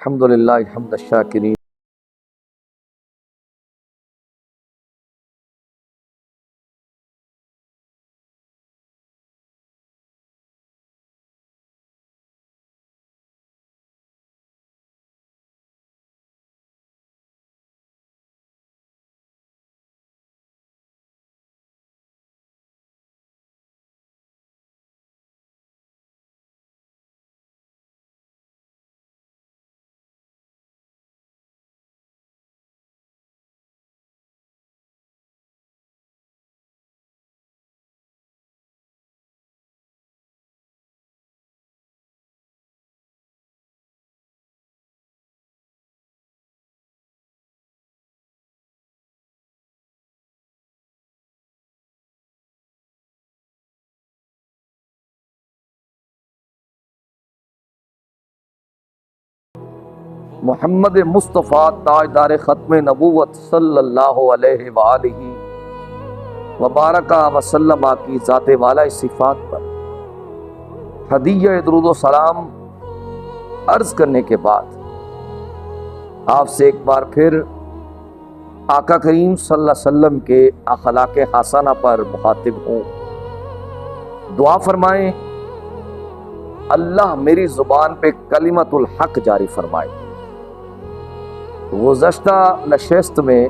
الحمدللہ حمد الشاکرین۔ محمد مصطفیٰ تاجدار ختم نبوت صلی اللہ علیہ وآلہ وبارکہ وسلم کی ذات والا صفات پر ہدیہ درود و سلام عرض کرنے کے بعد آپ سے ایک بار پھر آقا کریم صلی اللہ علیہ وسلم کے اخلاق حسنہ پر مخاطب ہوں۔ دعا فرمائیں اللہ میری زبان پہ کلمت الحق جاری فرمائے۔ گزشتہ نشست میں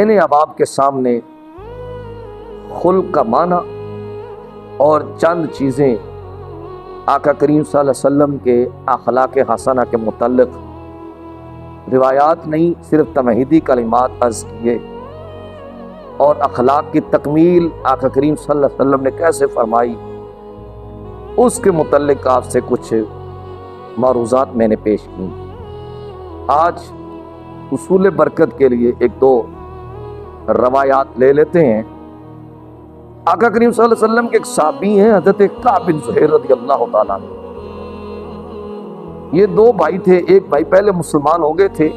نے اب آپ کے سامنے خلق کا معنی اور چند چیزیں آقا کریم صلی اللہ علیہ وسلم کے اخلاق حسنہ کے متعلق روایات نہیں صرف تمہیدی کلمات عرض کیے، اور اخلاق کی تکمیل آقا کریم صلی اللہ علیہ وسلم نے کیسے فرمائی اس کے متعلق آپ سے کچھ معروضات میں نے پیش کی۔ آج حصول برکت کے لیے ایک دو روایات لے لیتے ہیں۔ آقا کریم صلی اللہ علیہ وسلم کے ایک صحابی ہیں حضرت کعب بن زہیر رضی اللہ تعالیٰ عنہ۔ یہ دو بھائی تھے، ایک بھائی پہلے مسلمان ہو گئے تھے،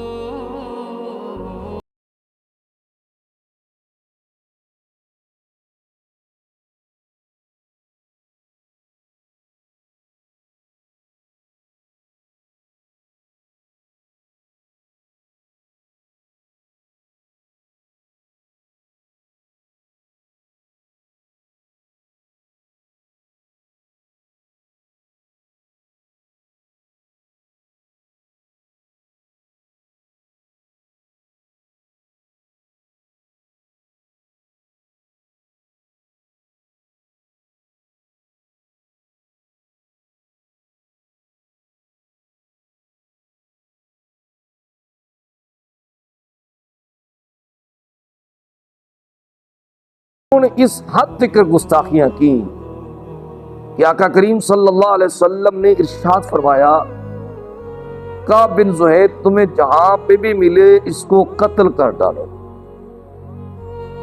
انہوں نے اس حد تک گستاخیاں کی کہ آقا کریم صلی اللہ علیہ وسلم نے ارشاد فرمایا کعب بن زہیر تمہیں جہاں پہ بھی ملے اس کو قتل کر ڈالو۔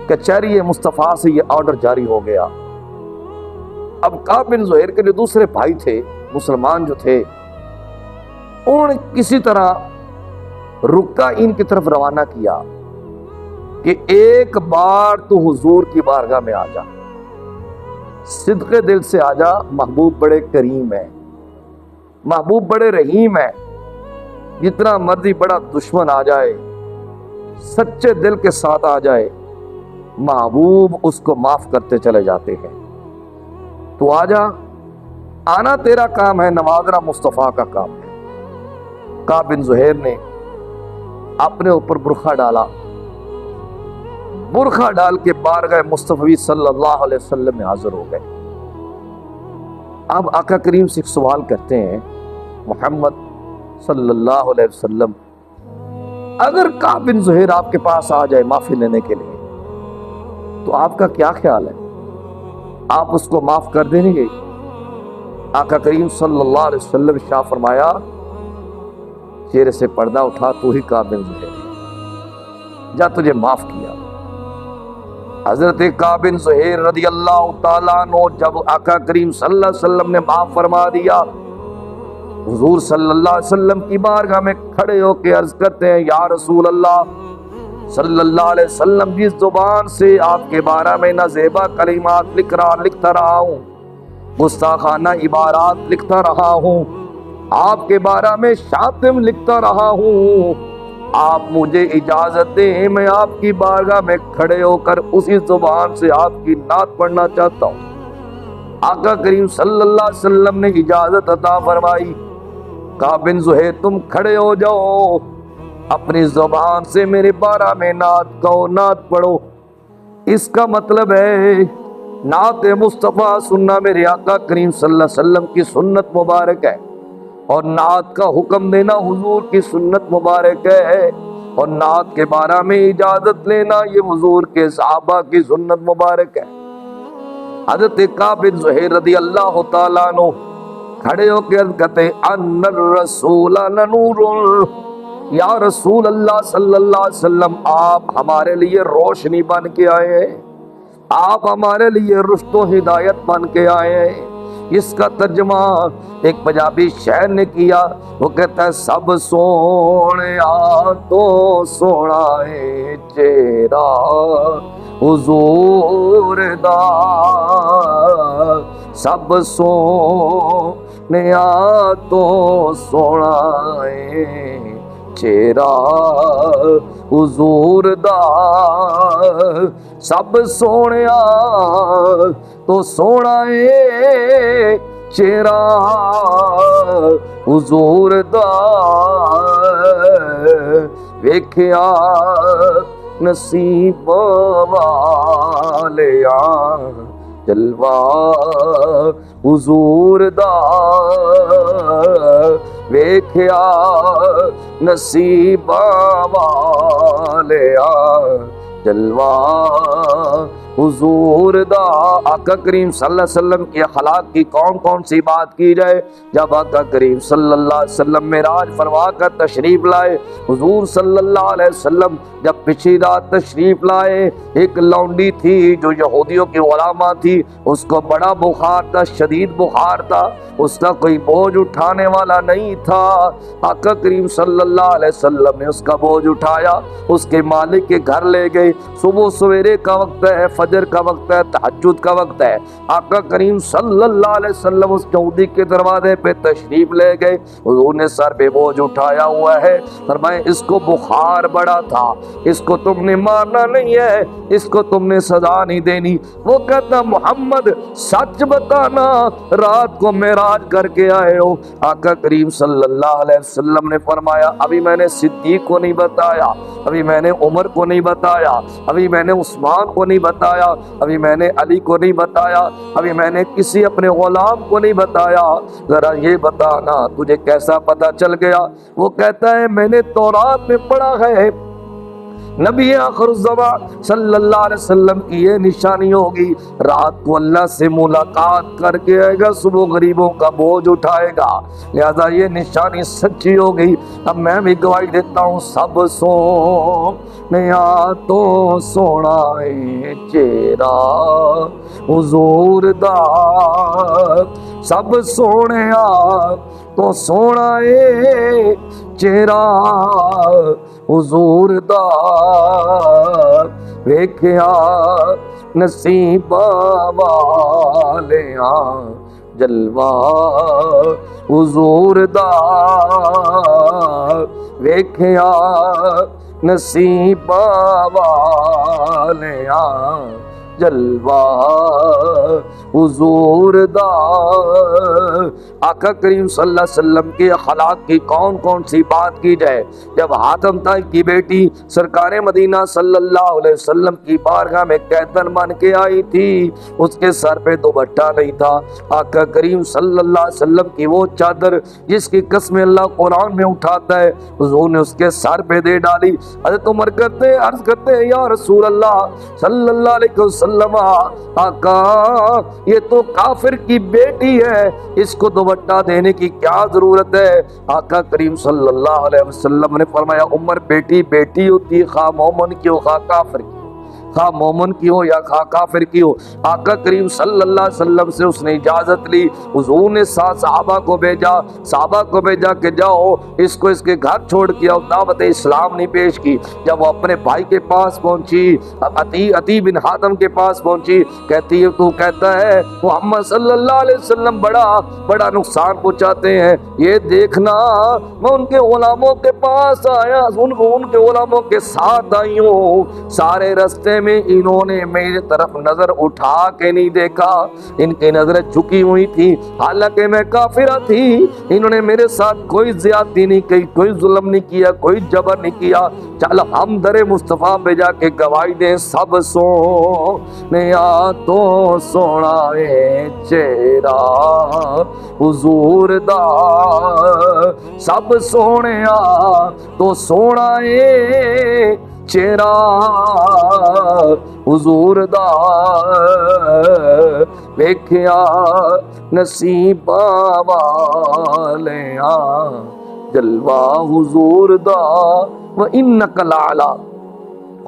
کچہری مصطفیٰ سے یہ آرڈر جاری ہو گیا۔ اب کعب بن زہیر کے جو دوسرے بھائی تھے مسلمان جو تھے، انہوں نے کسی طرح رکا ان کی طرف روانہ کیا کہ ایک بار تو حضور کی بارگاہ میں آ جا، صدق دل سے آ جا، محبوب بڑے کریم ہے، محبوب بڑے رحیم ہے، جتنا مرضی بڑا دشمن آ جائے سچے دل کے ساتھ آ جائے محبوب اس کو معاف کرتے چلے جاتے ہیں۔ تو آ جا، آنا تیرا کام ہے، نوازنا مصطفیٰ کا کام ہے۔ کعب بن زہیر نے اپنے اوپر برقع ڈالا، برقع ڈال کے بارگاہ مصطفی صلی اللہ علیہ وسلم میں حاضر ہو گئے۔ اب آقا کریم سے ایک سوال کرتے ہیں محمد صلی اللہ علیہ وسلم، اگر کعب بن زہیر آپ کے پاس آ جائے معافی لینے کے لیے تو آپ کا کیا خیال ہے؟ آپ اس کو معاف کر دیں گے؟ آقا کریم صلی اللہ علیہ وسلم شاہ فرمایا چہرے سے پردہ اٹھا، تو ہی کعب بن زہیر ہے، جا تجھے معاف کیا۔ حضرت کعب بن زہیر رضی اللہ تعالیٰ عنہ جب آقا کریم صلی اللہ علیہ وسلم نے معاف فرما دیا، حضور صلی اللہ علیہ وسلم کی بارگاہ میں کھڑے ہو کے عرض کرتے ہیں یا رسول اللہ صلی اللہ علیہ وسلم، جس زبان سے آپ کے بارے میں نازیبا کلمات لکھتا رہا ہوں، گستاخانہ عبارات لکھتا رہا ہوں، آپ کے بارے میں شاتم لکھتا رہا ہوں، آپ مجھے اجازت دیں میں آپ کی بارگاہ میں کھڑے ہو کر اسی زبان سے آپ کی نعت پڑھنا چاہتا ہوں۔ آقا کریم صلی اللہ علیہ وسلم نے اجازت عطا فرمائی۔ کعب بن زہیر تم کھڑے ہو جاؤ، اپنی زبان سے میرے بارے میں نعت کہو، نعت پڑھو۔ اس کا مطلب ہے نعت مصطفیٰ سننا میرے آقا کریم صلی اللہ علیہ وسلم کی سنت مبارک ہے، اور نعت کا حکم دینا حضور کی سنت مبارک ہے، اور نعت کے بارے میں اجازت لینا یہ حضور کے صحابہ کی سنت مبارک ہے۔ حضرت کعب بن زہیر رضی اللہ تعالیٰ عنہ کھڑے ہو کے کہتے ہیں ان الرسول لنور، یا رسول اللہ صلی اللہ علیہ وسلم آپ ہمارے لیے روشنی بن کے آئے ہیں، آپ ہمارے لیے رشد و ہدایت بن کے آئے ہیں۔ اس کا ترجمہ ایک پنجابی شاعر نے کیا، وہ کہتا ہے سب سونے تو سونا ہے چہرہ حضور دا، سب سونے تو سونا ہے چہرہ حضور دا، سب سونے تو سونا ہے چہرہ حضور دا، ویکھیا نصیب والیاں جلوہ حضور دا، ویکھیا نصیب والیاں جلوہ حضور دا۔ آقا کریم صلی اللہ علیہ وسلم کی اخلاق کی کون سی بات کی جائے؟ جب آقا کریم صلی اللہ علیہ وسلم معراج فرما کر تشریف لائے، حضور صلی اللہ علیہ وسلم جب پچھلی رات تشریف لائے، ایک لونڈی تھی جو یہودیوں کی غلامہ تھی، اس کو بڑا بخار تھا، شدید بخار تھا، اس کا کوئی بوجھ اٹھانے والا نہیں تھا۔ آقا کریم صلی اللہ علیہ وسلم نے اس کا بوجھ اٹھایا، اس کے مالک کے گھر لے گئے۔ صبح سویرے کا وقت ہے، فجر کا وقت ہے، تہجد کا وقت ہے، آقا کریم صلی اللہ علیہ وسلم اس یہودی کے دروازے پہ تشریف لے گئے۔ حضور نے سر پہ بوجھ اٹھایا ہوا ہے، فرمائے اس کو بخار بڑا تھا، اس کو تم نے مارنا نہیں ہے، اس کو تم نے سزا نہیں دینی۔ وہ کہتا محمد سچ بتانا، رات کو معراج کر کے آئے ہو؟ آقا کریم صلی اللہ علیہ وسلم نے فرمایا ابھی میں نے صدیق کو نہیں بتایا، ابھی میں نے عمر کو نہیں بتایا، ابھی میں نے عثمان کو نہیں بتایا، ابھی میں نے علی کو نہیں بتایا، ابھی میں نے کسی اپنے غلام کو نہیں بتایا، ذرا یہ بتانا تجھے کیسا پتہ چل گیا؟ وہ کہتا ہے میں نے تورات میں پڑھا ہے نبی آخر الزمان صلی اللہ علیہ وسلم کی یہ نشانی ہوگی، رات کو اللہ سے ملاقات کر کے آئے گا، صبح غریبوں کا بوجھ اٹھائے گا، لہذا یہ نشانی سچی ہوگی۔ اب میں بھی گواہی دیتا ہوں سب سونے تو سونا ہے چہرہ حضور دا، سب سونے تو سونا ہے چہرہ حضور دا، ویکھیا نصیب والیاں جلوہ حضور دا، ویکھیا نصیب والیاں جلوہ حضور دا۔ آقا کریم صلی اللہ علیہ وسلم کے اخلاق کی کون سی بات کی جائے؟ جب حاتم طائی کی بیٹی سرکار مدینہ صلی اللہ علیہ وسلم کی بارگاہ میں قیدن بن کے آئی تھی، اس کے سر پہ دوپٹہ نہیں تھا، آقا کریم صلی اللہ علیہ وسلم کی وہ چادر جس کی قسم اللہ قرآن میں اٹھاتا ہے، حضور نے اس کے سر پہ دے ڈالی۔ حضرت عمر عرض کرتے ہیں یا رسول اللہ صلی اللہ علیہ وسلم، آقا یہ تو کافر کی بیٹی ہے، اس کو دوپٹہ دینے کی کیا ضرورت ہے؟ آقا کریم صلی اللہ علیہ وسلم نے فرمایا عمر بیٹی ہوتی ہے، خواہ مومن کی ہو خواہ کافر کی، خواہ مومن کی ہو یا خواہ کافر کی ہو، آقا کریم صلی اللہ علیہ وسلم سے اس نے اجازت لی۔ حضور نے ساتھ صحابہ کو بھیجا کہ جاؤ اس کو اس کے گھر چھوڑ کے آؤ، دعوت اسلام نہیں پیش کی۔ جب وہ اپنے بھائی کے پاس پہنچی، عتیق بن حاتم کے پاس پہنچی، کہتی ہے تو کہتا ہے محمد صلی اللہ علیہ وسلم بڑا نقصان پہنچاتے ہیں، یہ دیکھنا میں ان کے غلاموں کے پاس آیا، ان کے غلاموں کے ساتھ آئی ہوں، سارے رستے میں انہوں نے میری طرف نظر اٹھا کے نہیں دیکھا، ان کی نظریں جھکی ہوئی تھی، حالانکہ میں کافرہ تھی، انہوں نے میرے ساتھ کوئی زیادتی نہیں کی، کوئی ظلم نہیں کیا، کوئی جبر نہیں کیا۔ چل ہم در مصطفیٰ پہ جا کے گواہی دیں، سب سونے تو سونا ہے چہرہ حضور دا، سب سونے تو سونا ہے چہرہ حضور دا، ویکھیا نصیباں والیاں جلوہ حضور دا، وَإِنَّكَ لَعَلَىٰ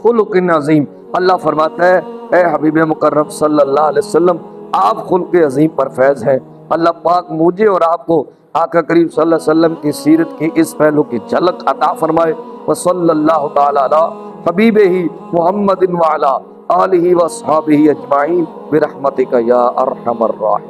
خُلُقٍ عظیم۔ اللہ فرماتا ہے اے حبیب مکرم صلی اللہ علیہ وسلم آپ خلق عظیم پر فیض ہیں۔ اللہ پاک مجھے اور آپ کو آقا کریم صلی اللہ علیہ وسلم کی سیرت کی اس پہلو کی جھلک عطا فرمائے۔ وصلی اللہ تعالی علی حبیبہ محمد وعلی آلہ واصحابہ اجمعین برحمتک یا ارحم الراحمین۔